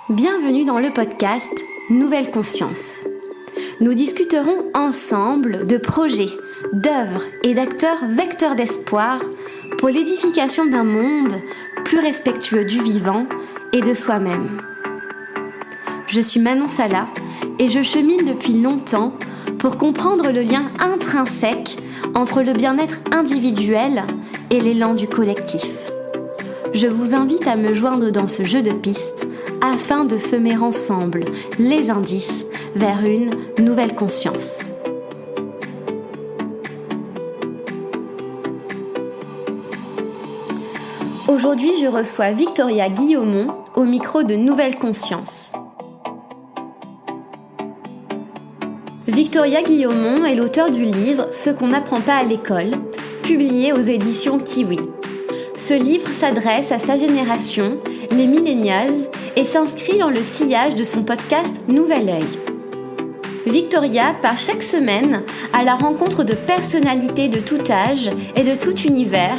Bienvenue dans le podcast Nouvelle Conscience. Nous discuterons ensemble de projets, d'œuvres et d'acteurs vecteurs d'espoir pour l'édification d'un monde plus respectueux du vivant et de soi-même. Je suis Manon Sala et je chemine depuis longtemps pour comprendre le lien intrinsèque entre le bien-être individuel et l'élan du collectif. Je vous invite à me joindre dans ce jeu de pistes afin de semer ensemble les indices vers une nouvelle conscience. Aujourd'hui, je reçois Victoria Guillaumont au micro de Nouvelle Conscience. Victoria Guillaumont est l'auteure du livre « Ce qu'on n'apprend pas à l'école », publié aux éditions Kiwi. Ce livre s'adresse à sa génération, les millennials, et s'inscrit dans le sillage de son podcast Nouvel Œil. Victoria part chaque semaine à la rencontre de personnalités de tout âge et de tout univers,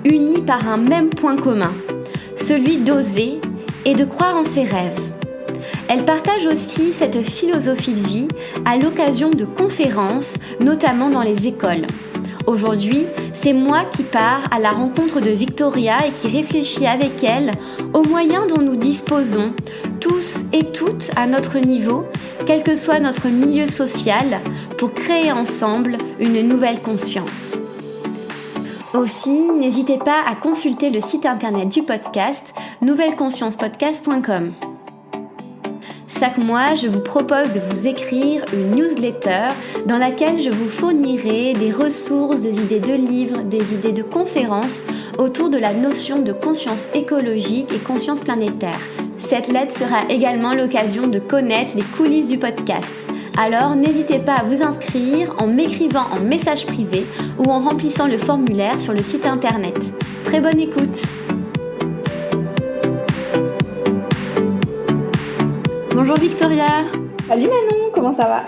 unies par un même point commun, celui d'oser et de croire en ses rêves. Elle partage aussi cette philosophie de vie à l'occasion de conférences, notamment dans les écoles. Aujourd'hui, c'est moi qui pars à la rencontre de Victoria et qui réfléchis avec elle aux moyens dont nous disposons, tous et toutes à notre niveau, quel que soit notre milieu social, pour créer ensemble une nouvelle conscience. Aussi, n'hésitez pas à consulter le site internet du podcast nouvelleconsciencepodcast.com. Chaque mois, je vous propose de vous écrire une newsletter dans laquelle je vous fournirai des ressources, des idées de livres, des idées de conférences autour de la notion de conscience écologique et conscience planétaire. Cette lettre sera également l'occasion de connaître les coulisses du podcast. Alors, n'hésitez pas à vous inscrire en m'écrivant en message privé ou en remplissant le formulaire sur le site internet. Très bonne écoute! Bonjour Victoria. Salut Manon, comment ça va?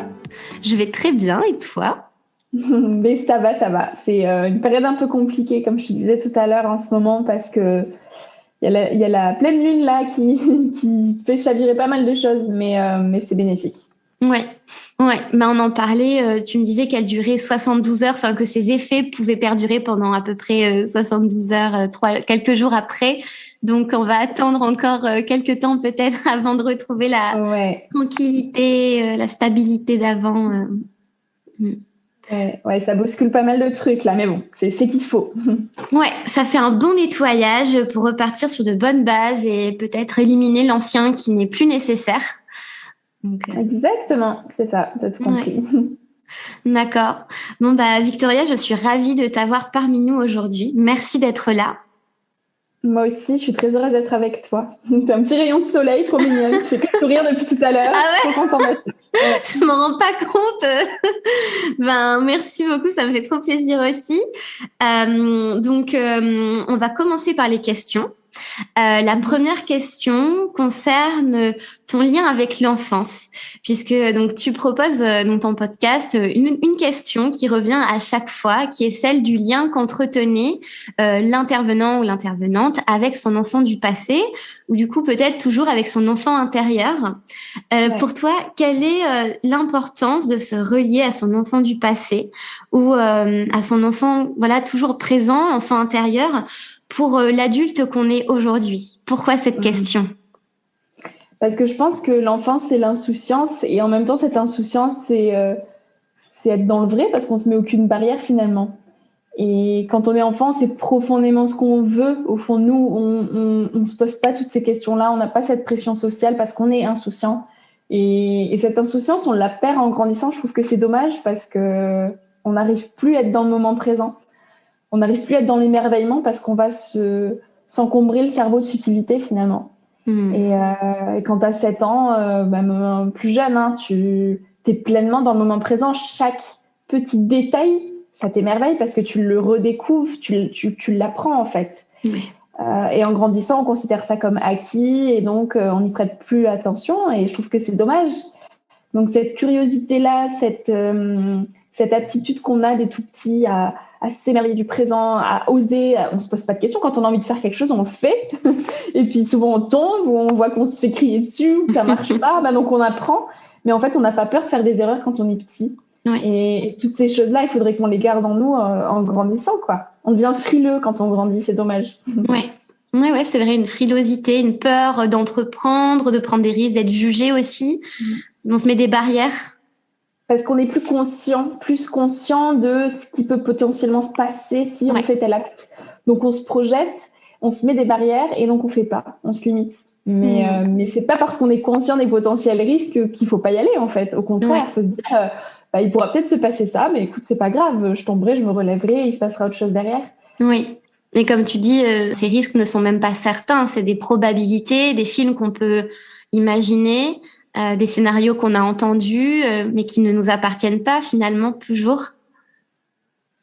Je vais très bien et toi? Mais ça va. C'est une période un peu compliquée, comme je te disais tout à l'heure en ce moment, parce que il y a la pleine lune là qui fait chavirer pas mal de choses, mais c'est bénéfique. Ouais. Mais on en parlait, tu me disais qu'elle durait 72 heures, enfin que ses effets pouvaient perdurer pendant à peu près 72 heures, quelques jours après. Donc, on va attendre encore quelques temps peut-être avant de retrouver la tranquillité, la stabilité d'avant. Ouais, ça bouscule pas mal de trucs là, mais bon, c'est qu'il faut. Ouais, ça fait un bon nettoyage pour repartir sur de bonnes bases et peut-être éliminer l'ancien qui n'est plus nécessaire. Donc, Exactement, c'est ça, t'as tout compris. Ouais. D'accord. Bon, Victoria, je suis ravie de t'avoir parmi nous aujourd'hui. Merci d'être là. Moi aussi, je suis très heureuse d'être avec toi. T'as un petit rayon de soleil, trop mignon. Tu fais que sourire depuis tout à l'heure. Ah ouais? Trop contente d'être. Je m'en rends pas compte. Merci beaucoup, ça me fait trop plaisir aussi. Donc, on va commencer par les questions. La première question concerne ton lien avec l'enfance, puisque donc tu proposes dans ton podcast une question qui revient à chaque fois, qui est celle du lien qu'entretenait l'intervenant ou l'intervenante avec son enfant du passé, ou du coup peut-être toujours avec son enfant intérieur. Pour toi, quelle est l'importance de se relier à son enfant du passé ou à son enfant, toujours présent, enfant intérieur, pour l'adulte qu'on est aujourd'hui? Pourquoi cette question? Parce que je pense que l'enfance, c'est l'insouciance, et en même temps, cette insouciance, c'est être dans le vrai, parce qu'on se met aucune barrière finalement. Et quand on est enfant, c'est profondément ce qu'on veut. Au fond de nous, on se pose pas toutes ces questions-là, on n'a pas cette pression sociale parce qu'on est insouciant. Et cette insouciance, on la perd en grandissant. Je trouve que c'est dommage parce que on n'arrive plus à être dans le moment présent. On n'arrive plus à être dans l'émerveillement parce qu'on va s'encombrer le cerveau de futilité finalement. Et quand tu as 7 ans, même plus jeune, hein, tu es pleinement dans le moment présent. Chaque petit détail, ça t'émerveille parce que tu le redécouvres, tu l'apprends en fait. Oui. Et en grandissant, on considère ça comme acquis et donc on n'y prête plus attention et je trouve que c'est dommage. Donc cette curiosité-là, cette aptitude qu'on a des tout petits à s'émerveiller du présent, à oser. On se pose pas de questions. Quand on a envie de faire quelque chose, on le fait. Et puis souvent on tombe ou on voit qu'on se fait crier dessus ou que ça marche pas. Donc on apprend. Mais en fait, on n'a pas peur de faire des erreurs quand on est petit. Ouais. Et toutes ces choses-là, il faudrait qu'on les garde en nous en grandissant, quoi. On devient frileux quand on grandit, c'est dommage. Ouais. Ouais, c'est vrai, une frilosité, une peur d'entreprendre, de prendre des risques, d'être jugé aussi. On se met des barrières. Parce qu'on est plus conscient de ce qui peut potentiellement se passer si on fait tel acte. Donc on se projette, on se met des barrières et donc on fait pas, on se limite. Mais c'est pas parce qu'on est conscient des potentiels risques qu'il faut pas y aller en fait. Au contraire, faut se dire, il pourra peut-être se passer ça, mais écoute, c'est pas grave, je tomberai, je me relèverai, il se passera autre chose derrière. Oui. Et comme tu dis, ces risques ne sont même pas certains, c'est des probabilités, des films qu'on peut imaginer, des scénarios qu'on a entendus, mais qui ne nous appartiennent pas finalement toujours.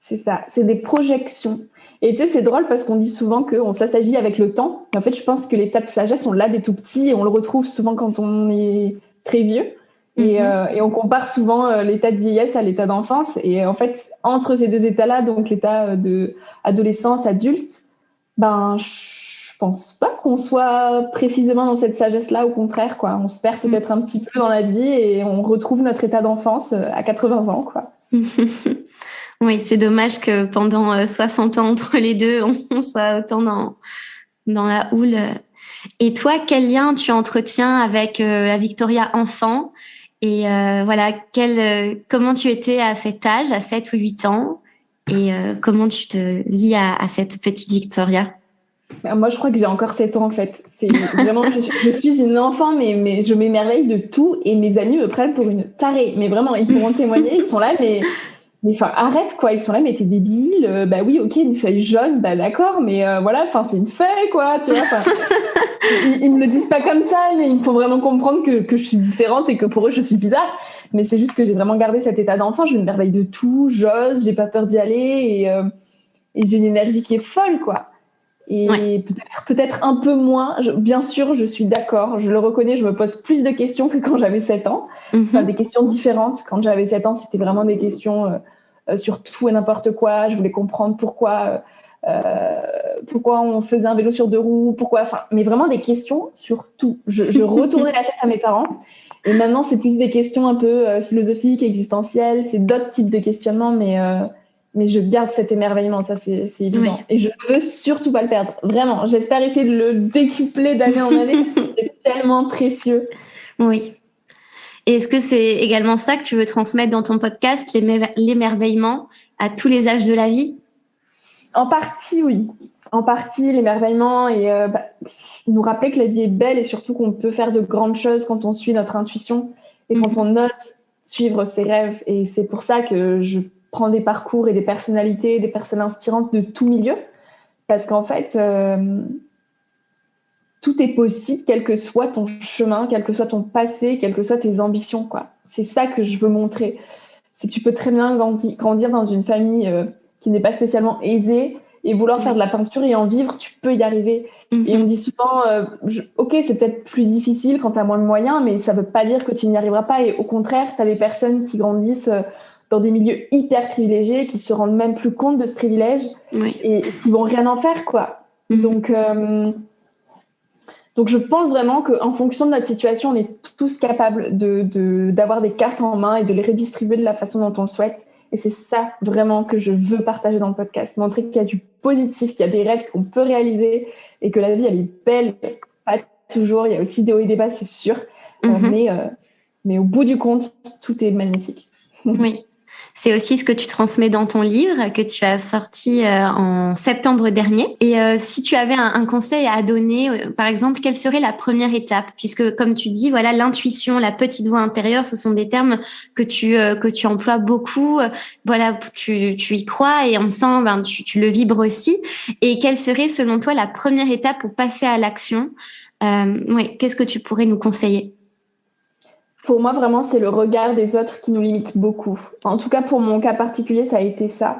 C'est ça, c'est des projections. Et tu sais, c'est drôle parce qu'on dit souvent qu'on s'assagit avec le temps. Mais en fait, je pense que l'état de sagesse, on l'a des tout petits et on le retrouve souvent quand on est très vieux. Et on compare souvent l'état de vieillesse à l'état d'enfance. Et en fait, entre ces deux états-là, donc l'état de adolescence, adulte, je pense pas qu'on soit précisément dans cette sagesse-là. Au contraire, quoi. On se perd peut-être un petit peu dans la vie et on retrouve notre état d'enfance à 80 ans, quoi. Oui, c'est dommage que pendant 60 ans entre les deux, on soit autant dans la houle. Et toi, quel lien tu entretiens avec la Victoria enfant? Et comment tu étais à cet âge, à 7 ou 8 ans? Et comment tu te lis à cette petite Victoria? Moi, je crois que j'ai encore 7 ans, en fait. C'est vraiment, je suis une enfant, mais je m'émerveille de tout et mes amis me prennent pour une tarée. Mais vraiment, ils pourront témoigner, ils sont là, mais enfin, arrête, quoi. Ils sont là, mais t'es débile. Bah oui, ok, une feuille jaune, bah d'accord, mais voilà, enfin, c'est une feuille, quoi, tu vois. Ils me le disent pas comme ça, mais il me faut vraiment comprendre que je suis différente et que pour eux, je suis bizarre. Mais c'est juste que j'ai vraiment gardé cet état d'enfant. Je m'émerveille de tout, j'ose, j'ai pas peur d'y aller et j'ai une énergie qui est folle, quoi. Et peut-être un peu moins. Bien sûr, je suis d'accord, je le reconnais, je me pose plus de questions que quand j'avais 7 ans. Enfin, des questions différentes. Quand j'avais 7 ans, c'était vraiment des questions sur tout et n'importe quoi. Je voulais comprendre pourquoi on faisait un vélo sur 2 roues, mais vraiment des questions sur tout. Je retournais la tête à mes parents. Et maintenant, c'est plus des questions un peu philosophiques, existentielles. C'est d'autres types de questionnements, mais je garde cet émerveillement, ça c'est évident. Et je ne veux surtout pas le perdre. Vraiment, j'espère essayer de le décupler d'année en année. C'est tellement précieux. Oui. Et est-ce que c'est également ça que tu veux transmettre dans ton podcast, l'émerveillement à tous les âges de la vie? En partie, oui. En partie, l'émerveillement et nous rappeler que la vie est belle et surtout qu'on peut faire de grandes choses quand on suit notre intuition et quand on ose suivre ses rêves. Et c'est pour ça que je prends des parcours et des personnalités, des personnes inspirantes de tout milieu. Parce qu'en fait, tout est possible, quel que soit ton chemin, quel que soit ton passé, quelles que soient tes ambitions, quoi. C'est ça que je veux montrer. C'est que tu peux très bien grandir dans une famille qui n'est pas spécialement aisée et vouloir faire de la peinture et en vivre, tu peux y arriver. Et on dit souvent, ok, c'est peut-être plus difficile quand tu as moins de moyens, mais ça veut pas dire que tu n'y arriveras pas. Et au contraire, tu as des personnes qui grandissent dans des milieux hyper privilégiés, qui se rendent même plus compte de ce privilège et qui vont rien en faire, quoi. Donc je pense vraiment qu'en fonction de notre situation, on est tous capables d'avoir des cartes en main et de les redistribuer de la façon dont on le souhaite. Et c'est ça vraiment que je veux partager dans le podcast. Montrer qu'il y a du positif, qu'il y a des rêves qu'on peut réaliser et que la vie, elle est belle. Pas toujours, il y a aussi des hauts et des bas, c'est sûr. Mais au bout du compte, tout est magnifique. Oui. C'est aussi ce que tu transmets dans ton livre que tu as sorti en septembre dernier. Et si tu avais un conseil à donner, par exemple, quelle serait la première étape? Puisque, comme tu dis, voilà, l'intuition, la petite voix intérieure, ce sont des termes que tu emploies beaucoup. Voilà, tu y crois et on sent, tu le vibres aussi. Et quelle serait, selon toi, la première étape pour passer à l'action? Qu'est-ce que tu pourrais nous conseiller? Pour moi, vraiment, c'est le regard des autres qui nous limite beaucoup. En tout cas, pour mon cas particulier, ça a été ça.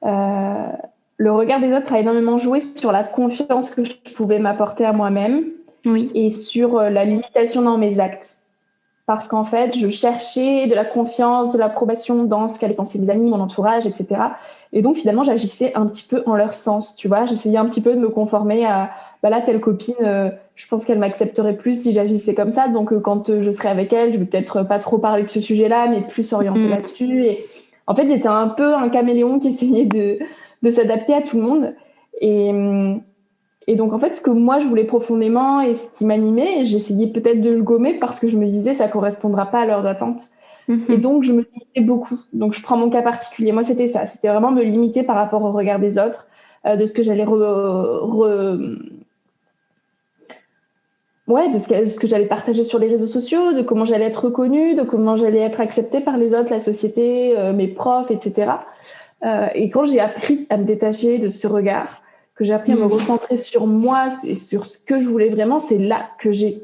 Le regard des autres a énormément joué sur la confiance que je pouvais m'apporter à moi-même et sur la limitation dans mes actes. Parce qu'en fait, je cherchais de la confiance, de l'approbation dans ce qu'allaient penser mes amis, mon entourage, etc. Et donc, finalement, j'agissais un petit peu en leur sens, tu vois. J'essayais un petit peu de me conformer à, là, telle copine, je pense qu'elle m'accepterait plus si j'agissais comme ça. Donc, quand je serai avec elle, je vais peut-être pas trop parler de ce sujet-là, mais plus orienter là-dessus. Et en fait, j'étais un peu un caméléon qui essayait de s'adapter à tout le monde. Et donc, en fait, ce que moi, je voulais profondément et ce qui m'animait, j'essayais peut-être de le gommer parce que je me disais, ça correspondra pas à leurs attentes. Et donc, je me limitais beaucoup. Donc, je prends mon cas particulier. Moi, c'était ça. C'était vraiment me limiter par rapport au regard des autres, de ce que j'allais de ce que j'allais partager sur les réseaux sociaux, de comment j'allais être reconnue, de comment j'allais être acceptée par les autres, la société, mes profs, etc. Et quand j'ai appris à me détacher de ce regard, que j'ai appris à me recentrer sur moi et sur ce que je voulais vraiment, c'est là que j'ai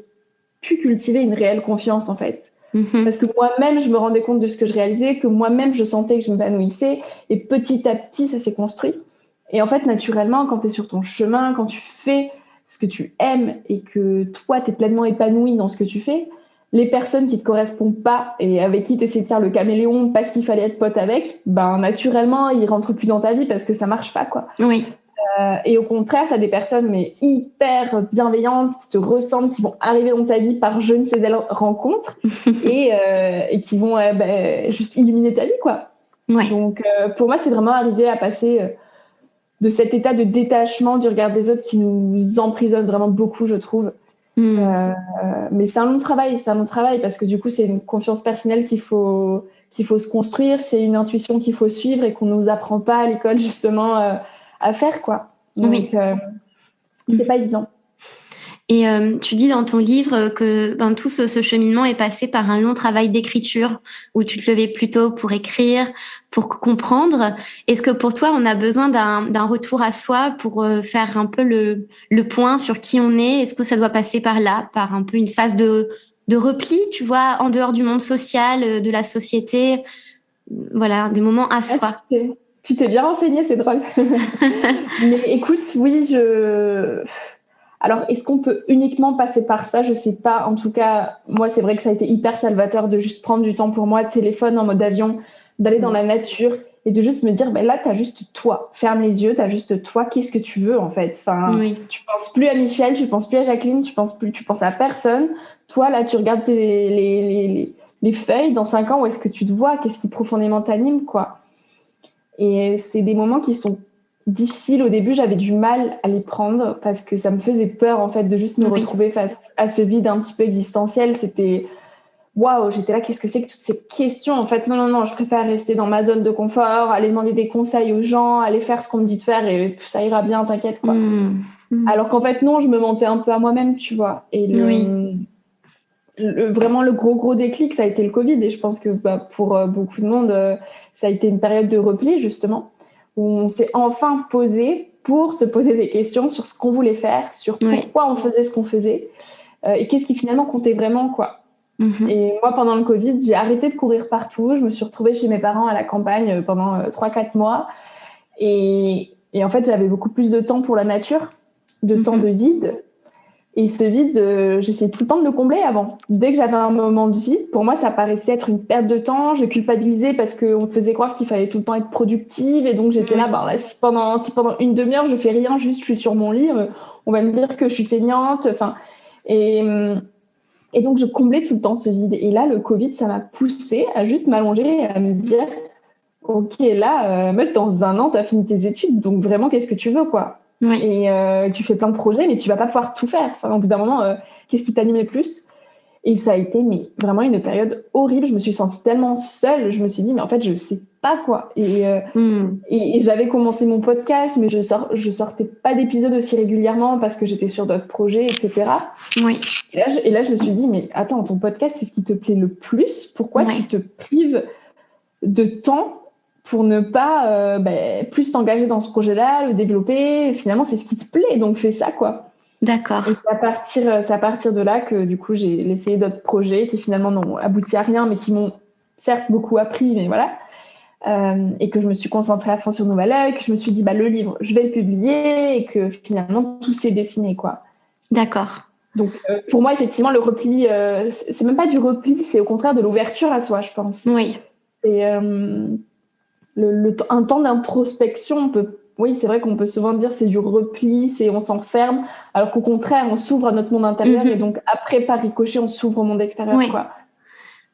pu cultiver une réelle confiance, en fait. Parce que moi-même, je me rendais compte de ce que je réalisais, que moi-même, je sentais que je m'épanouissais. Et petit à petit, ça s'est construit. Et en fait, naturellement, quand tu es sur ton chemin, quand tu fais ce que tu aimes et que toi, tu es pleinement épanoui dans ce que tu fais, les personnes qui te correspondent pas et avec qui tu essaies de faire le caméléon parce qu'il fallait être pote avec, ben naturellement, ils rentrent plus dans ta vie parce que ça marche pas, quoi. Oui. Et au contraire, tu as des personnes mais hyper bienveillantes qui te ressentent, qui vont arriver dans ta vie par je ne sais quelle rencontre et qui vont juste illuminer ta vie, quoi. Ouais. Donc, pour moi, c'est vraiment arriver à passer de cet état de détachement du regard des autres qui nous emprisonne vraiment beaucoup, je trouve. Mais c'est un long travail, parce que du coup, c'est une confiance personnelle qu'il faut se construire, c'est une intuition qu'il faut suivre et qu'on nous apprend pas à l'école justement à faire, quoi. Donc, c'est pas évident. Et tu dis dans ton livre que tout ce cheminement est passé par un long travail d'écriture où tu te levais plus tôt pour écrire, pour comprendre. Est-ce que pour toi, on a besoin d'un retour à soi pour faire un peu le point sur qui on est? Est-ce que ça doit passer par là, par un peu une phase de repli, tu vois, en dehors du monde social, de la société? Voilà, des moments à soi. Tu t'es bien renseignée, c'est drôle. Mais écoute, oui, alors, est-ce qu'on peut uniquement passer par ça? Je sais pas. En tout cas, moi, c'est vrai que ça a été hyper salvateur de juste prendre du temps pour moi, téléphone en mode avion, d'aller dans la nature et de juste me dire, là, t'as juste toi. Ferme les yeux, t'as juste toi. Qu'est-ce que tu veux, en fait? Enfin, tu penses plus à Michel, tu penses plus à Jacqueline, tu penses à personne. Toi, là, tu regardes les feuilles dans 5 ans, où est-ce que tu te vois? Qu'est-ce qui profondément t'anime, quoi? Et c'est des moments qui sont difficiles. Au début, j'avais du mal à les prendre parce que ça me faisait peur, en fait, de juste me retrouver face à ce vide un petit peu existentiel. C'était waouh, j'étais là, qu'est-ce que c'est que toutes ces questions? En fait, non, je préfère rester dans ma zone de confort, aller demander des conseils aux gens, aller faire ce qu'on me dit de faire et ça ira bien, t'inquiète, quoi. Alors qu'en fait, non, je me mentais un peu à moi-même, tu vois. Et vraiment le gros déclic, ça a été le Covid. Et je pense que pour beaucoup de monde, ça a été une période de repli, justement, où on s'est enfin posé pour se poser des questions sur ce qu'on voulait faire, sur pourquoi on faisait ce qu'on faisait et qu'est-ce qui finalement comptait vraiment, quoi. Et moi, pendant le Covid, j'ai arrêté de courir partout. Je me suis retrouvée chez mes parents à la campagne pendant 3-4 mois. Et en fait, j'avais beaucoup plus de temps pour la nature, de temps de vide. Et ce vide, j'essayais tout le temps de le combler avant. Dès que j'avais un moment de vide, pour moi, ça paraissait être une perte de temps. Je culpabilisais parce qu'on me faisait croire qu'il fallait tout le temps être productive. Et donc, j'étais là, si pendant une demi-heure, je fais rien, juste je suis sur mon lit, on va me dire que je suis feignante. Enfin, et donc, je comblais tout le temps ce vide. Et là, le Covid, ça m'a poussée à juste m'allonger et à me dire, OK, là, meuf, dans 1 an, t'as fini tes études. Donc, vraiment, qu'est-ce que tu veux, quoi? Et tu fais plein de projets, mais tu vas pas pouvoir tout faire. Enfin, au bout d'un moment, qu'est-ce qui t'animait plus? Et ça a été vraiment une période horrible. Je me suis sentie tellement seule. Je me suis dit, mais en fait, je sais pas quoi. Et j'avais commencé mon podcast, mais je sortais pas d'épisodes aussi régulièrement parce que j'étais sur d'autres projets, etc. Et là, je me suis dit, mais attends, ton podcast, c'est ce qui te plaît le plus. Pourquoi tu te prives de temps pour ne pas plus t'engager dans ce projet-là, le développer? Finalement, c'est ce qui te plaît, donc fais ça, quoi. D'accord. Et c'est à partir de là que, du coup, j'ai essayé d'autres projets qui finalement n'ont abouti à rien, mais qui m'ont certes beaucoup appris, mais voilà. Et que je me suis concentrée à fond sur Nouvel Oeil, que je me suis dit, le livre, je vais le publier, et que finalement, tout s'est dessiné, quoi. D'accord. Donc, pour moi, effectivement, le repli, c'est même pas du repli, c'est au contraire de l'ouverture à soi, je pense. Oui. Et un temps d'introspection. Oui, c'est vrai qu'on peut souvent dire c'est du repli, on s'enferme, alors qu'au contraire, on s'ouvre à notre monde intérieur et donc après, par ricochet, on s'ouvre au monde extérieur, quoi.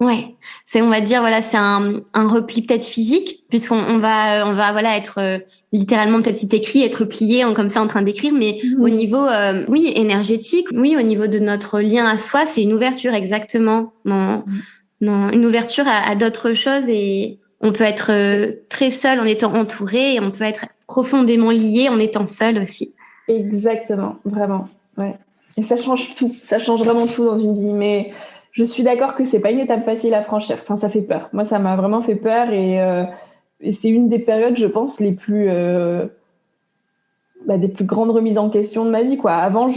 Ouais, on va dire voilà, c'est un repli peut-être physique puisqu'on va voilà être littéralement peut-être si t'écris être plié comme ça en train d'écrire, mais au niveau oui énergétique, oui au niveau de notre lien à soi, c'est une ouverture exactement, non une ouverture à d'autres choses et on peut être très seul en étant entouré et on peut être profondément lié en étant seul aussi. Exactement, vraiment, ouais. Et ça change tout, ça change vraiment tout dans une vie, mais je suis d'accord que c'est pas une étape facile à franchir. Enfin, ça fait peur. Moi, ça m'a vraiment fait peur et c'est une des périodes, je pense, des plus grandes remises en question de ma vie, quoi. Avant,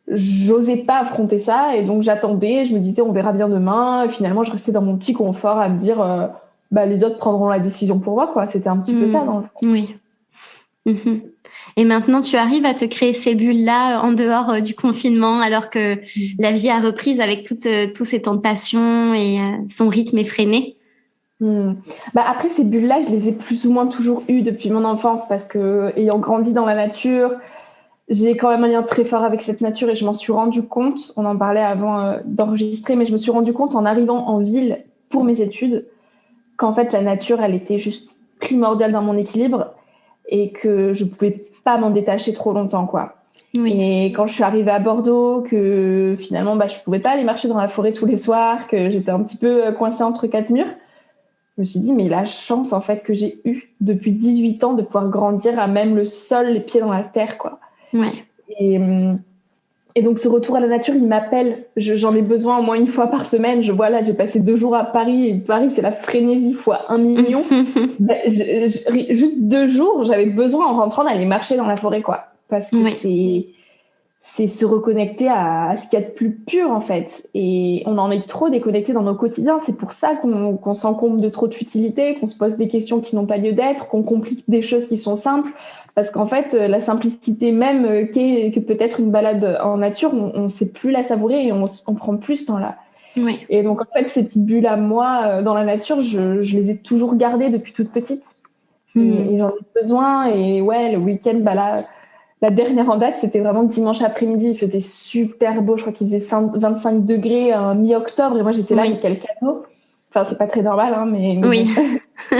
j'osais pas affronter ça et donc j'attendais, je me disais on verra bien demain. Et finalement, je restais dans mon petit confort à me dire les autres prendront la décision pour moi, quoi. C'était un petit peu ça dans le fond. Oui. Et maintenant, tu arrives à te créer ces bulles-là en dehors du confinement, alors que la vie a reprise avec toutes ces tentations et son rythme effréné. Après, ces bulles-là, je les ai plus ou moins toujours eues depuis mon enfance parce que, ayant grandi dans la nature, j'ai quand même un lien très fort avec cette nature et je m'en suis rendu compte. On en parlait avant d'enregistrer, mais je me suis rendu compte en arrivant en ville pour mes études qu'en fait, la nature, elle était juste primordiale dans mon équilibre et que je pouvais pas m'en détacher trop longtemps, quoi. Oui. Et quand je suis arrivée à Bordeaux, que finalement, je pouvais pas aller marcher dans la forêt tous les soirs, que j'étais un petit peu coincée entre quatre murs, je me suis dit, mais la chance, en fait, que j'ai eue depuis 18 ans de pouvoir grandir à même le sol, les pieds dans la terre, quoi. Ouais. Et donc, ce retour à la nature, il m'appelle. J'en ai besoin au moins une fois par semaine. Je vois là, j'ai passé 2 jours à Paris. Et Paris, c'est la frénésie fois 1 million. Juste 2 jours, j'avais besoin en rentrant d'aller marcher dans la forêt, quoi. Parce que c'est se reconnecter à ce qu'il y a de plus pur, en fait. Et on en est trop déconnecté dans nos quotidiens. C'est pour ça qu'on s'encombre de trop de futilité, qu'on se pose des questions qui n'ont pas lieu d'être, qu'on complique des choses qui sont simples. Parce qu'en fait, la simplicité même que peut-être une balade en nature, on ne sait plus la savourer et on prend plus ce temps-là. Oui. Et donc, en fait, ces petites bulles à moi dans la nature, je les ai toujours gardées depuis toute petite. Et j'en ai besoin. Et ouais, le week-end, la dernière en date, c'était vraiment dimanche après-midi. Il faisait super beau. Je crois qu'il faisait 25 degrés mi-octobre. Et moi, j'étais là avec quel cadeau. Enfin, c'est pas très normal, hein, mais oui. Bon.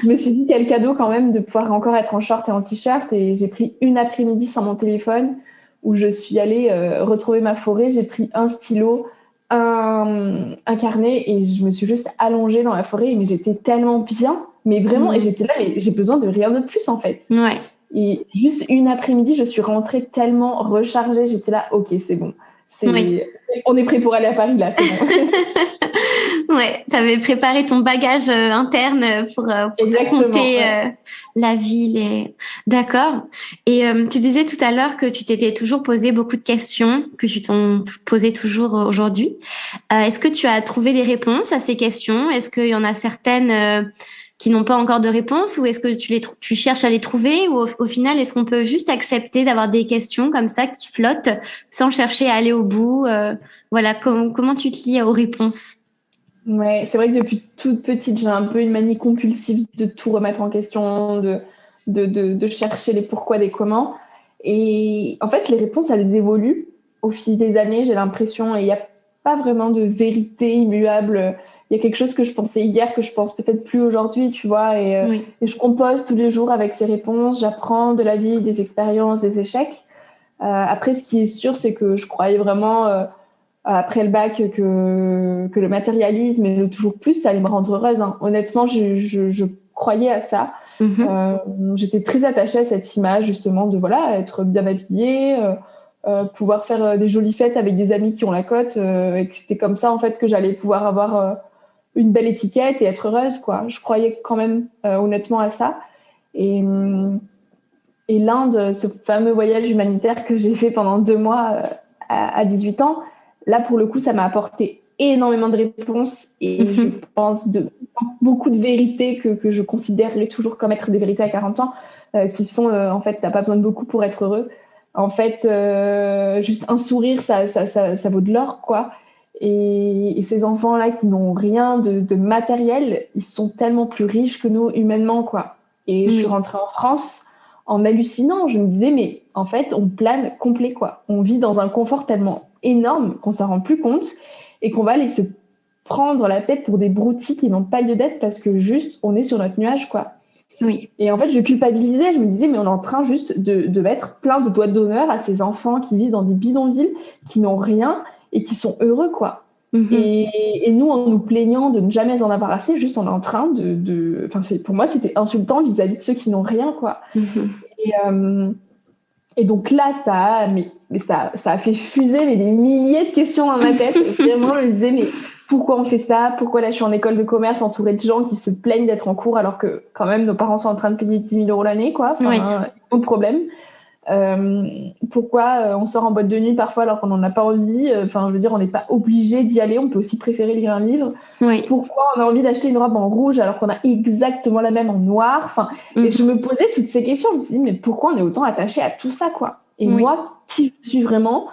Je me suis dit quel cadeau quand même de pouvoir encore être en short et en t-shirt. Et j'ai pris une après-midi sans mon téléphone où je suis allée retrouver ma forêt. J'ai pris un stylo, un carnet et je me suis juste allongée dans la forêt. Mais j'étais tellement bien. Mais vraiment, et j'étais là, mais j'ai besoin de rien de plus en fait. Ouais. Et juste une après-midi, je suis rentrée tellement rechargée. J'étais là, ok, c'est bon. On est prêt pour aller à Paris là, c'est bon. Ouais, t'avais préparé ton bagage interne pour raconter la ville. D'accord. Et tu disais tout à l'heure que tu t'étais toujours posé beaucoup de questions, que tu t'en posais toujours aujourd'hui. Est-ce que tu as trouvé des réponses à ces questions? Est-ce qu'il y en a certaines qui n'ont pas encore de réponse, ou est-ce que tu cherches à les trouver, ou au final, est-ce qu'on peut juste accepter d'avoir des questions comme ça qui flottent sans chercher à aller au bout? Voilà, comment tu te lies aux réponses? Ouais, c'est vrai que depuis toute petite, j'ai un peu une manie compulsive de tout remettre en question, de chercher les pourquoi, des comment. Et en fait, les réponses, elles évoluent au fil des années, j'ai l'impression, et il n'y a pas vraiment de vérité immuable. Il y a quelque chose que je pensais hier que je pense peut-être plus aujourd'hui, tu vois, et je compose tous les jours avec ces réponses, j'apprends de la vie, des expériences, des échecs. Après, ce qui est sûr, c'est que je croyais vraiment, après le bac, que le matérialisme et le toujours plus, ça allait me rendre heureuse, hein. Honnêtement, je croyais à ça. J'étais très attachée à cette image, justement, de voilà, être bien habillée, pouvoir faire des jolies fêtes avec des amis qui ont la cote, et que c'était comme ça, en fait, que j'allais pouvoir avoir une belle étiquette et être heureuse, quoi. Je croyais quand même honnêtement à ça. Et l'Inde, ce fameux voyage humanitaire que j'ai fait pendant 2 mois à 18 ans, là, pour le coup, ça m'a apporté énormément de réponses et je pense beaucoup de vérités que je considérerais toujours comme être des vérités à 40 ans, qui sont, en fait, t'as pas besoin de beaucoup pour être heureux. En fait, juste un sourire, ça vaut de l'or, quoi. Et ces enfants-là qui n'ont rien de matériel, ils sont tellement plus riches que nous humainement, quoi. Et je suis rentrée en France en hallucinant. Je me disais, mais en fait, on plane complet, quoi. On vit dans un confort tellement énorme qu'on s'en rend plus compte et qu'on va aller se prendre la tête pour des broutilles qui n'ont pas lieu d'être parce que juste, on est sur notre nuage, quoi. Oui. Et en fait, je culpabilisais. Je me disais, mais on est en train juste de mettre plein de doigts d'honneur à ces enfants qui vivent dans des bidonvilles, qui n'ont rien et qui sont heureux, quoi. Et nous, en nous plaignant de ne jamais en avoir assez, juste on est en train enfin, pour moi, c'était insultant vis-à-vis de ceux qui n'ont rien, quoi. Et donc là, ça a fait fuser des milliers de questions dans ma tête. Vraiment, je me disais, mais pourquoi on fait ça? Pourquoi là, je suis en école de commerce entourée de gens qui se plaignent d'être en cours alors que quand même nos parents sont en train de payer 10 000 € l'année, quoi. Enfin, pas de problème. Pourquoi on sort en boîte de nuit parfois alors qu'on n'en a pas envie. Enfin, je veux dire, on n'est pas obligé d'y aller, on peut aussi préférer lire un livre. Pourquoi on a envie d'acheter une robe en rouge alors qu'on a exactement la même en noir. Enfin, et je me posais toutes ces questions, je me suis dit, mais pourquoi on est autant attaché à tout ça, quoi. Et moi, qui je suis vraiment,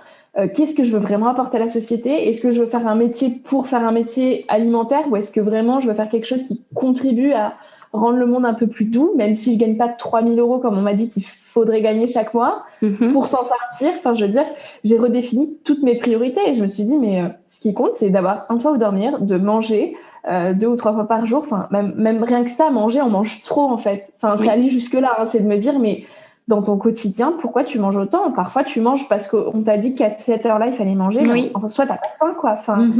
qu'est-ce que je veux vraiment apporter à la société? Est-ce que je veux faire un métier pour faire un métier alimentaire, ou est-ce que vraiment je veux faire quelque chose qui contribue à rendre le monde un peu plus doux, même si je gagne pas 3 000 € comme on m'a dit qu'il faudrait gagner chaque mois pour s'en sortir. Enfin, je veux dire, j'ai redéfini toutes mes priorités et je me suis dit, mais ce qui compte, c'est d'avoir un toit où dormir, de manger 2 ou 3 fois par jour. Enfin, même rien que ça, manger, on mange trop, en fait. Enfin, c'est aller jusque-là, hein, c'est de me dire, mais dans ton quotidien, pourquoi tu manges autant? Parfois, tu manges parce qu'on t'a dit qu'à cette heure-là, il fallait manger. Mais en soit, t'as pas faim, quoi. Enfin,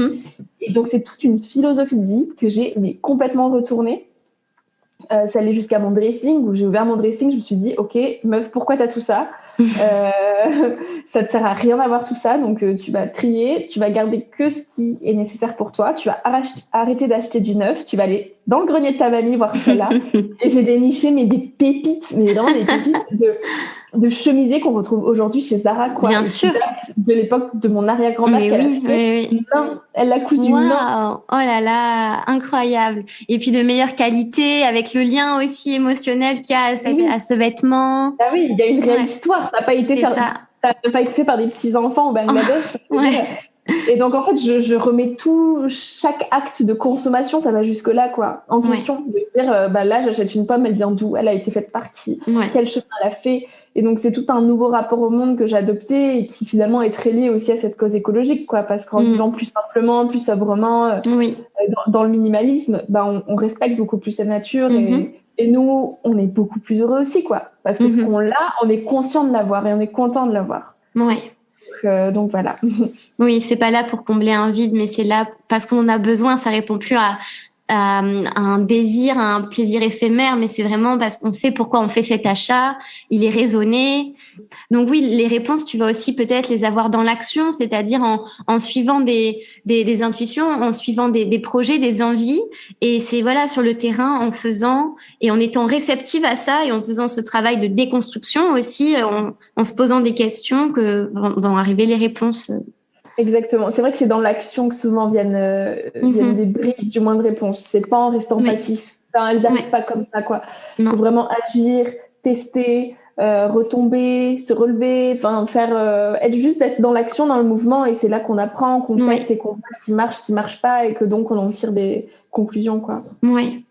et donc, c'est toute une philosophie de vie que j'ai complètement retournée. Ça allait jusqu'à mon dressing, où j'ai ouvert mon dressing, je me suis dit, ok, meuf, pourquoi t'as tout ça? Ça te sert à rien d'avoir tout ça, donc tu vas trier, tu vas garder que ce qui est nécessaire pour toi, tu vas arrêter d'acheter du neuf, tu vas aller dans le grenier de ta mamie voir celle-là. Et j'ai déniché des pépites, mais vraiment des pépites de chemisiers qu'on retrouve aujourd'hui chez Zara, quoi. Bien sûr. De l'époque de mon arrière-grand-mère elle l'a cousu main. Oh là là, incroyable. Et puis de meilleure qualité, avec le lien aussi émotionnel qu'il y a à ce vêtement. Ah oui, il y a une réelle histoire. Ça n'a pas été fait par des petits enfants au Bangladesh. Et donc en fait, je remets chaque acte de consommation, ça va jusque là, quoi, en question. De dire, là, j'achète une pomme, elle vient d'où? Elle a été faite par qui? Quel chemin elle a fait? Et donc c'est tout un nouveau rapport au monde que j'ai adopté et qui finalement est très lié aussi à cette cause écologique, quoi, parce qu'en vivant plus simplement, plus sobrement, dans le minimalisme, on respecte beaucoup plus la nature et nous, on est beaucoup plus heureux aussi, quoi, parce que ce qu'on a, on est conscient de l'avoir et on est content de l'avoir. Donc voilà. Oui, c'est pas là pour combler un vide, mais c'est là parce qu'on en a besoin. Ça répond plus à un désir, à un plaisir éphémère, mais c'est vraiment parce qu'on sait pourquoi on fait cet achat, il est raisonné. Donc oui, les réponses, tu vas aussi peut-être les avoir dans l'action, c'est-à-dire en suivant des intuitions, en suivant des projets, des envies, et c'est voilà sur le terrain, en faisant et en étant réceptive à ça et en faisant ce travail de déconstruction aussi, en se posant des questions que vont arriver les réponses. Exactement. C'est vrai que c'est dans l'action que souvent viennent des briques du moins de réponses. C'est pas en restant passif. Enfin, elles n'arrivent pas comme ça, quoi. Il faut vraiment agir, tester, retomber, se relever, enfin être dans l'action, dans le mouvement, et c'est là qu'on apprend, qu'on teste et qu'on voit ce qui marche pas, et que donc on en tire des conclusions, quoi. Oui.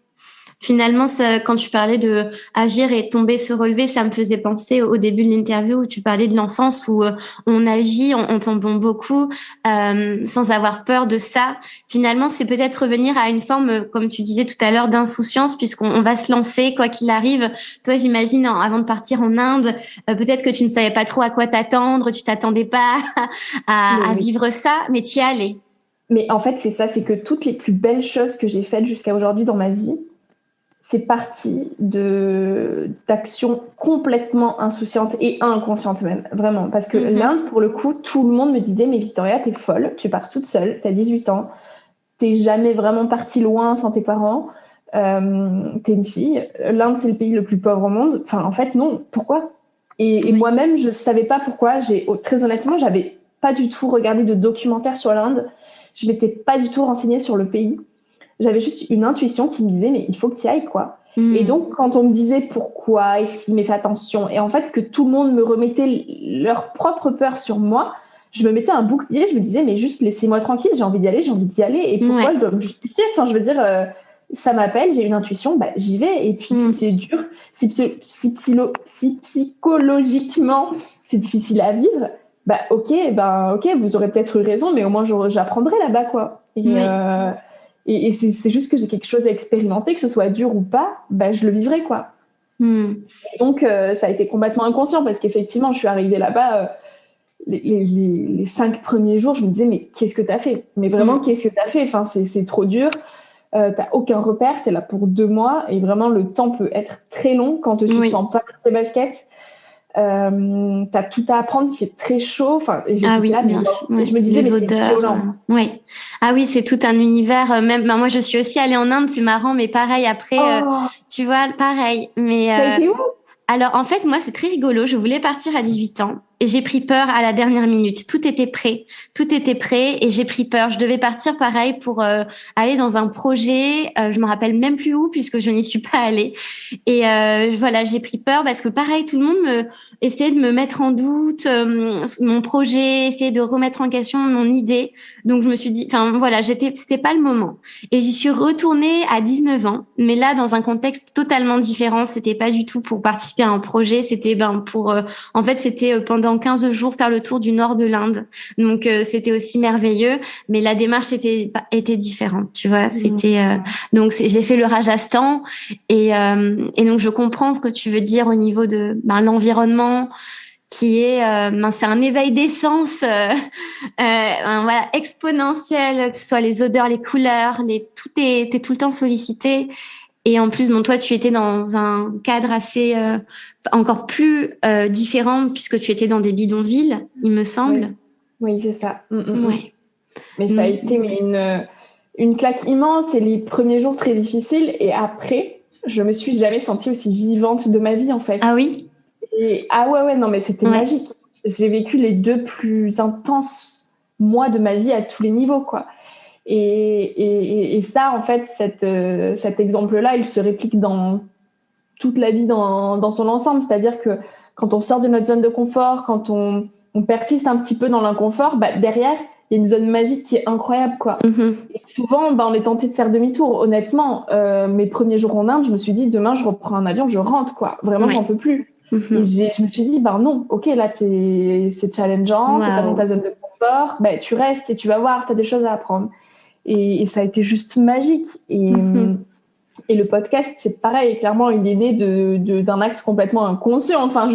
Finalement, quand tu parlais de agir et tomber, se relever, ça me faisait penser au début de l'interview où tu parlais de l'enfance où on agit, on tombe beaucoup sans avoir peur de ça. Finalement, c'est peut-être revenir à une forme, comme tu disais tout à l'heure, d'insouciance puisqu'on va se lancer quoi qu'il arrive. Toi, j'imagine, avant de partir en Inde, peut-être que tu ne savais pas trop à quoi t'attendre, tu t'attendais pas à vivre ça, mais t'y allais. Mais en fait, c'est ça, c'est que toutes les plus belles choses que j'ai faites jusqu'à aujourd'hui dans ma vie, c'est parti d'actions complètement insouciantes et inconscientes même, vraiment. Parce que l'Inde, pour le coup, tout le monde me disait, mais Victoria, t'es folle, tu pars toute seule, t'as 18 ans, t'es jamais vraiment partie loin sans tes parents, t'es une fille. L'Inde, c'est le pays le plus pauvre au monde. Enfin, en fait, non, pourquoi? Et moi-même, je savais pas pourquoi. Très honnêtement, j'avais pas du tout regardé de documentaire sur l'Inde. Je m'étais pas du tout renseignée sur le pays. J'avais juste une intuition qui me disait, mais il faut que tu y ailles, quoi. Et donc, quand on me disait pourquoi, et si, mais fais attention, et en fait, que tout le monde me remettait leur propre peur sur moi, je me mettais un bouclier, je me disais, mais juste laissez-moi tranquille, j'ai envie d'y aller, et pourquoi je dois me justifier? Enfin, je veux dire, ça m'appelle, j'ai une intuition, bah, j'y vais. Et puis, si c'est dur, si psychologiquement, c'est difficile à vivre, bah, ok, vous aurez peut-être eu raison, mais au moins, j'apprendrai là-bas, quoi. Et c'est juste que j'ai quelque chose à expérimenter, que ce soit dur ou pas, bah, je le vivrai, quoi. Donc, ça a été complètement inconscient parce qu'effectivement, je suis arrivée là-bas, les 5 premiers jours, je me disais, mais qu'est-ce que t'as fait? Mais vraiment, qu'est-ce que t'as fait? Enfin, c'est trop dur. T'as aucun repère, t'es là pour 2 mois et vraiment, le temps peut être très long quand tu sens pas tes baskets. T'as tout à apprendre, il fait très chaud. Enfin, et j'étais là, bien sûr. Et je me disais, les mais odeurs. c'est violent. Ah oui, c'est tout un univers. Même, moi, je suis aussi allée en Inde, c'est marrant, mais pareil après, tu vois, pareil. Mais ça a été où? alors en fait, moi, c'est très rigolo. Je voulais partir à 18 ans et j'ai pris peur à la dernière minute. Tout était prêt et j'ai pris peur. Je devais partir pareil pour aller dans un projet. Je me rappelle même plus où puisque je n'y suis pas allée. Et voilà, j'ai pris peur parce que pareil, tout le monde essayait de me mettre en doute mon projet, essayait de remettre en question mon idée. Donc je me suis dit, enfin voilà, c'était pas le moment. Et j'y suis retournée à 19 ans, mais là dans un contexte totalement différent. C'était pas du tout pour participer à un projet, c'était pour en fait c'était pendant 15 jours faire le tour du nord de l'Inde. Donc c'était aussi merveilleux, mais la démarche était différente, tu vois. C'était donc j'ai fait le Rajasthan et donc je comprends ce que tu veux dire au niveau de l'environnement qui est c'est un éveil des sens voilà, exponentiel, que ce soit les odeurs, les couleurs, t'es tout le temps sollicité. Et en plus, toi, tu étais dans un cadre assez encore plus différent puisque tu étais dans des bidonvilles, il me semble. Oui, c'est ça. Ouais. Mais ça a été une claque immense et les premiers jours très difficiles. Et après, je me suis jamais sentie aussi vivante de ma vie, en fait. Ah oui? Et non, mais c'était magique. J'ai vécu les 2 plus intenses mois de ma vie à tous les niveaux, quoi. Et ça, en fait, cet exemple-là, il se réplique dans toute la vie dans son ensemble. C'est-à-dire que quand on sort de notre zone de confort, quand on persiste un petit peu dans l'inconfort, bah, derrière, il y a une zone magique qui est incroyable, quoi. Et souvent, on est tenté de faire demi-tour. Honnêtement, mes premiers jours en Inde, je me suis dit, demain, je reprends un avion, je rentre, quoi. Vraiment, j'en peux plus. Et je me suis dit, non, ok, là, c'est challengeant, t'es pas dans ta zone de confort, bah, tu restes et tu vas voir, t'as des choses à apprendre. Et ça a été juste magique. Et le podcast, c'est pareil, clairement, il est né d'un acte complètement inconscient. Enfin,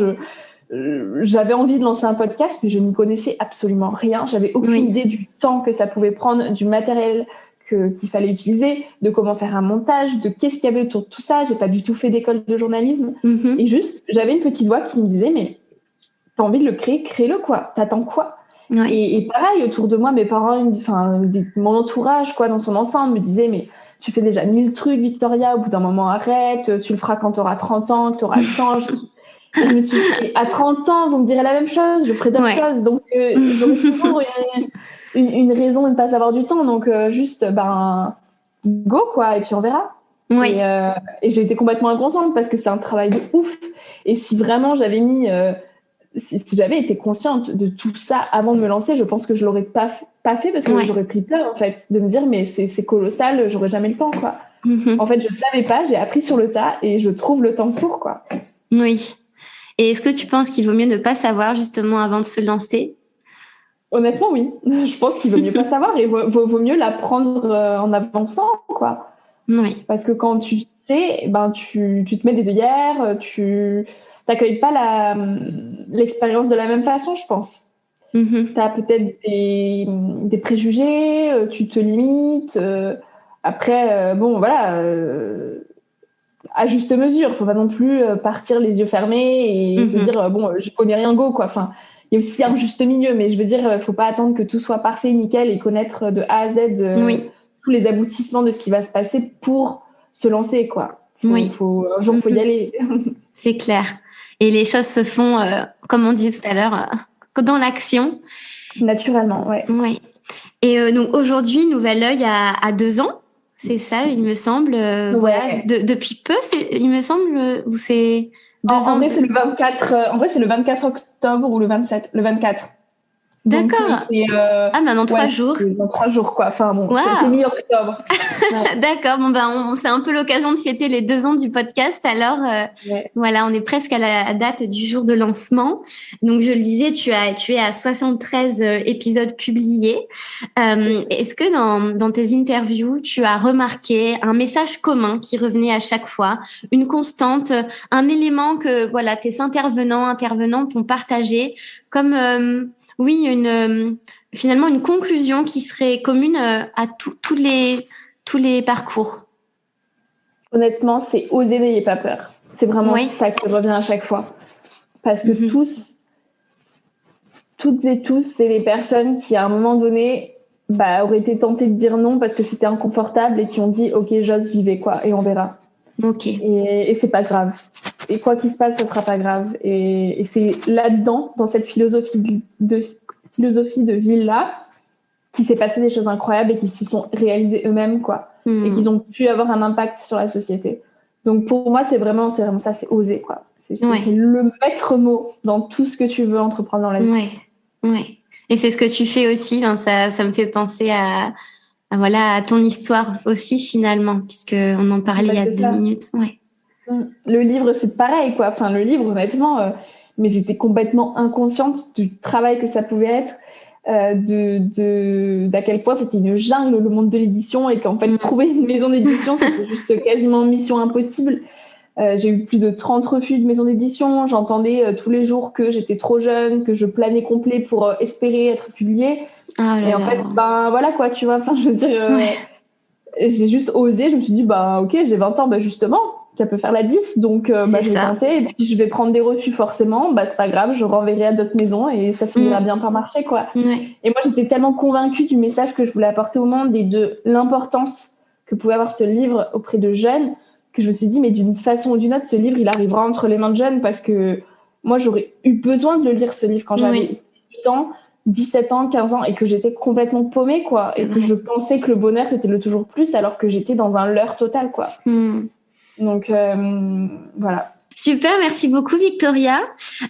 j'avais envie de lancer un podcast, mais je n'y connaissais absolument rien. J'avais aucune idée du temps que ça pouvait prendre, du matériel qu'il fallait utiliser, de comment faire un montage, de qu'est-ce qu'il y avait autour de tout ça. J'ai pas du tout fait d'école de journalisme. Et juste, j'avais une petite voix qui me disait, mais t'as envie de le créer, crée-le, quoi. T'attends quoi? Et pareil, autour de moi, mes parents, mon entourage, quoi, dans son ensemble, me disaient, mais tu fais déjà 1000 trucs, Victoria, au bout d'un moment, arrête, tu le feras quand tu auras 30 ans, que tu auras le temps. Et je me suis dit, à 30 ans, vous me direz la même chose, je ferai d'autres choses. Donc, j'aurai toujours une raison de ne pas avoir du temps. Donc, juste, go, quoi, et puis on verra. Et j'ai été complètement inconsciente parce que c'est un travail de ouf. Et si vraiment j'avais mis... si j'avais été consciente de tout ça avant de me lancer, je pense que je l'aurais pas fait parce que j'aurais pris peur, en fait, de me dire, mais c'est colossal, j'aurais jamais le temps, quoi. En fait, je savais pas, j'ai appris sur le tas et je trouve le temps court, quoi. Oui. Et est-ce que tu penses qu'il vaut mieux ne pas savoir, justement, avant de se lancer? Honnêtement, oui. Je pense qu'il vaut mieux pas savoir et vaut mieux l'apprendre en avançant, quoi. Oui. Parce que quand tu sais, tu te mets des œillères, tu t'accueilles pas l'expérience de la même façon, je pense. T'as peut-être des préjugés, tu te limites. Après, à juste mesure. Faut pas non plus partir les yeux fermés et se dire je connais rien, go, quoi. Enfin, il y a aussi un juste milieu, mais je veux dire, faut pas attendre que tout soit parfait, nickel, et connaître de A à Z tous les aboutissements de ce qui va se passer pour se lancer, quoi. Un jour, faut y aller. C'est clair. Et les choses se font, comme on disait tout à l'heure, dans l'action. Naturellement, ouais. Et donc aujourd'hui, Nouvel Oeil a 2 ans, c'est ça, il me semble. Voilà, depuis peu, il me semble, ou c'est 2 ans. En vrai, c'est le 24. En vrai, c'est le 24 octobre ou le 27. Le 24. Donc, D'accord. Dans 3 jours. Dans 3 jours, quoi. Enfin, bon, Wow. c'est mi-octobre. Ouais. D'accord. Bon, c'est un peu l'occasion de fêter les 2 ans du podcast. Alors, voilà, on est presque à la date du jour de lancement. Donc, je le disais, tu es à 73 épisodes publiés. Est-ce que dans tes interviews, tu as remarqué un message commun qui revenait à chaque fois, une constante, un élément que, voilà, tes intervenantes ont partagé comme, finalement une conclusion qui serait commune à tous les parcours. Honnêtement, c'est oser, n'ayez pas peur. C'est vraiment ça qui revient à chaque fois. Parce que toutes et tous, c'est des personnes qui, à un moment donné, auraient été tentées de dire non parce que c'était inconfortable et qui ont dit « Ok, j'ose, j'y vais, quoi, et on verra. » Ok. Et c'est pas grave. Et quoi qu'il se passe, ça sera pas grave. Et c'est là-dedans, dans cette philosophie de vie-là, qu'il s'est passé des choses incroyables et qu'ils se sont réalisés eux-mêmes, quoi. Et qu'ils ont pu avoir un impact sur la société. Donc pour moi, c'est vraiment ça, c'est oser, quoi. C'est le maître mot dans tout ce que tu veux entreprendre dans la vie. Ouais. Et c'est ce que tu fais aussi. Ça me fait penser à ton histoire aussi, finalement, puisque on en parlait il y a 2 minutes. Ouais. Le livre, c'est pareil, quoi. Enfin, le livre, honnêtement, mais j'étais complètement inconsciente du travail que ça pouvait être, d'à quel point c'était une jungle, le monde de l'édition, et qu'en fait, trouver une maison d'édition, c'était juste quasiment mission impossible. J'ai eu plus de 30 refus de maison d'édition. J'entendais tous les jours que j'étais trop jeune, que je planais complet pour espérer être publiée. Et en fait, voilà, quoi, tu vois. Enfin, je veux dire, j'ai juste osé. Je me suis dit, ok, j'ai 20 ans, justement, ça peut faire la diff. Donc, je vais tenter. Et puis, je vais prendre des refus, forcément. C'est pas grave, je renverrai à d'autres maisons et ça finira bien par marcher, quoi. Et moi, j'étais tellement convaincue du message que je voulais apporter au monde et de l'importance que pouvait avoir ce livre auprès de jeunes, que je me suis dit, mais d'une façon ou d'une autre, ce livre, il arrivera entre les mains de jeunes, parce que moi, j'aurais eu besoin de le lire, ce livre, quand j'avais 18 ans, 17 ans, 15 ans, et que j'étais complètement paumée, quoi. C'est vrai. Que je pensais que le bonheur, c'était le toujours plus, alors que j'étais dans un leurre total, quoi. Donc, voilà. Super, merci beaucoup Victoria.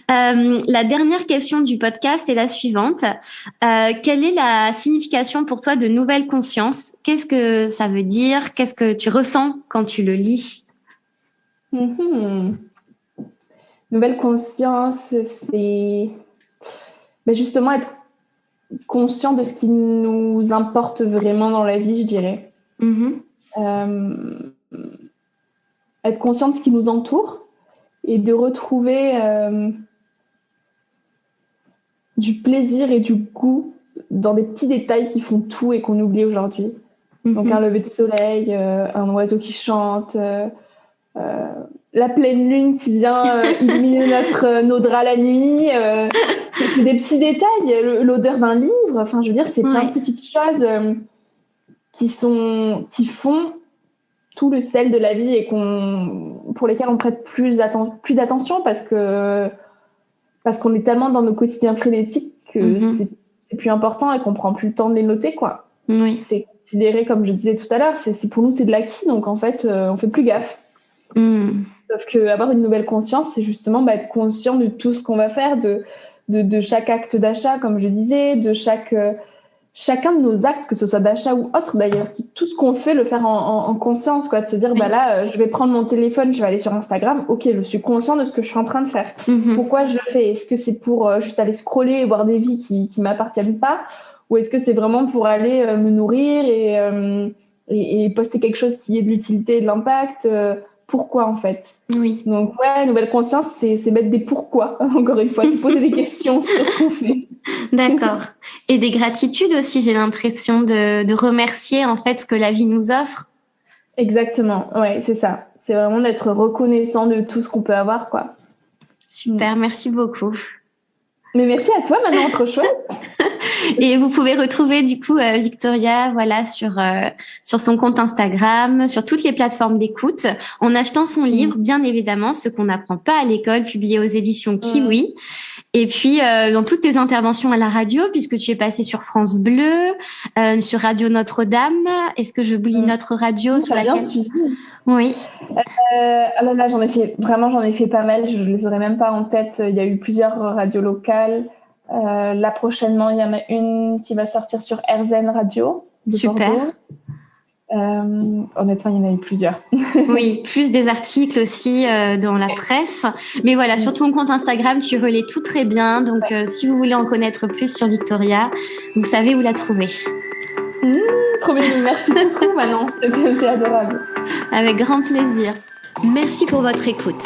La dernière question du podcast est la suivante. Quelle est la signification pour toi de nouvelle conscience ? Qu'est-ce que ça veut dire ? Qu'est-ce que tu ressens quand tu le lis ? Nouvelle conscience, c'est justement être conscient de ce qui nous importe vraiment dans la vie, je dirais. Être conscient de ce qui nous entoure et de retrouver du plaisir et du goût dans des petits détails qui font tout et qu'on oublie aujourd'hui. Donc un lever de soleil, un oiseau qui chante, la pleine lune qui vient illuminer nos draps la nuit. C'est des petits détails, l'odeur d'un livre. Enfin, je veux dire, c'est plein de petites choses qui font tout le sel de la vie et pour lesquelles on prête plus d'attention parce qu'on est tellement dans nos quotidiens frénétiques que c'est plus important et qu'on prend plus le temps de les noter, quoi. C'est considéré, comme je disais tout à l'heure, pour nous c'est de l'acquis, donc en fait on fait plus gaffe. Sauf que avoir une nouvelle conscience, c'est justement être conscient de tout ce qu'on va faire, de chaque acte d'achat, comme je disais, de chacun de nos actes, que ce soit d'achat ou autre d'ailleurs, tout ce qu'on fait, le faire en conscience, quoi, de se dire là, je vais prendre mon téléphone, je vais aller sur Instagram, ok, je suis conscient de ce que je suis en train de faire. Pourquoi je le fais ? Est-ce que c'est pour juste aller scroller et voir des vies qui m'appartiennent pas, ou est-ce que c'est vraiment pour aller me nourrir et poster quelque chose qui ait de l'utilité et de l'impact pourquoi en fait. Donc nouvelle conscience, c'est mettre des pourquoi, encore une fois, se poser des questions sur ce qu'on fait. D'accord. Et des gratitudes aussi, j'ai l'impression de remercier en fait ce que la vie nous offre. Exactement, c'est ça. C'est vraiment d'être reconnaissant de tout ce qu'on peut avoir, quoi. Super, merci beaucoup. Mais merci à toi, Manon, trop chouette. Et vous pouvez retrouver du coup Victoria sur son compte Instagram, sur toutes les plateformes d'écoute, en achetant son livre, bien évidemment, Ce qu'on n'apprend pas à l'école, publié aux éditions Kiwi. Et puis dans toutes tes interventions à la radio, puisque tu es passée sur France Bleu, sur Radio Notre-Dame. Est-ce que j'oublie notre radio sur laquelle... Oui. Là, j'en ai fait pas mal. Je les aurais même pas en tête. Il y a eu plusieurs radios locales. Là, prochainement, il y en a une qui va sortir sur RZN Radio de Super. Bordeaux. Honnêtement, il y en a eu plusieurs. Oui, plus des articles aussi dans la presse. Mais voilà, sur ton compte Instagram, tu relais tout très bien. Donc, si vous voulez en connaître plus sur Victoria, vous savez où la trouver. Trop bien, merci beaucoup, Manon. C'est adorable. Avec grand plaisir. Merci pour votre écoute.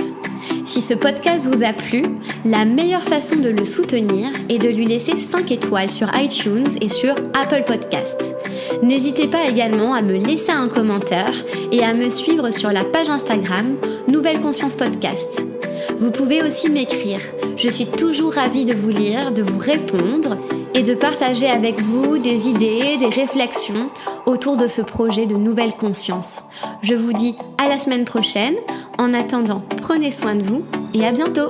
Si ce podcast vous a plu, la meilleure façon de le soutenir est de lui laisser 5 étoiles sur iTunes et sur Apple Podcasts. N'hésitez pas également à me laisser un commentaire et à me suivre sur la page Instagram Nouvelle Conscience Podcast. Vous pouvez aussi m'écrire. Je suis toujours ravie de vous lire, de vous répondre et de partager avec vous des idées, des réflexions autour de ce projet de Nouvelle Conscience. Je vous dis à la semaine prochaine. En attendant, prenez soin de vous et à bientôt!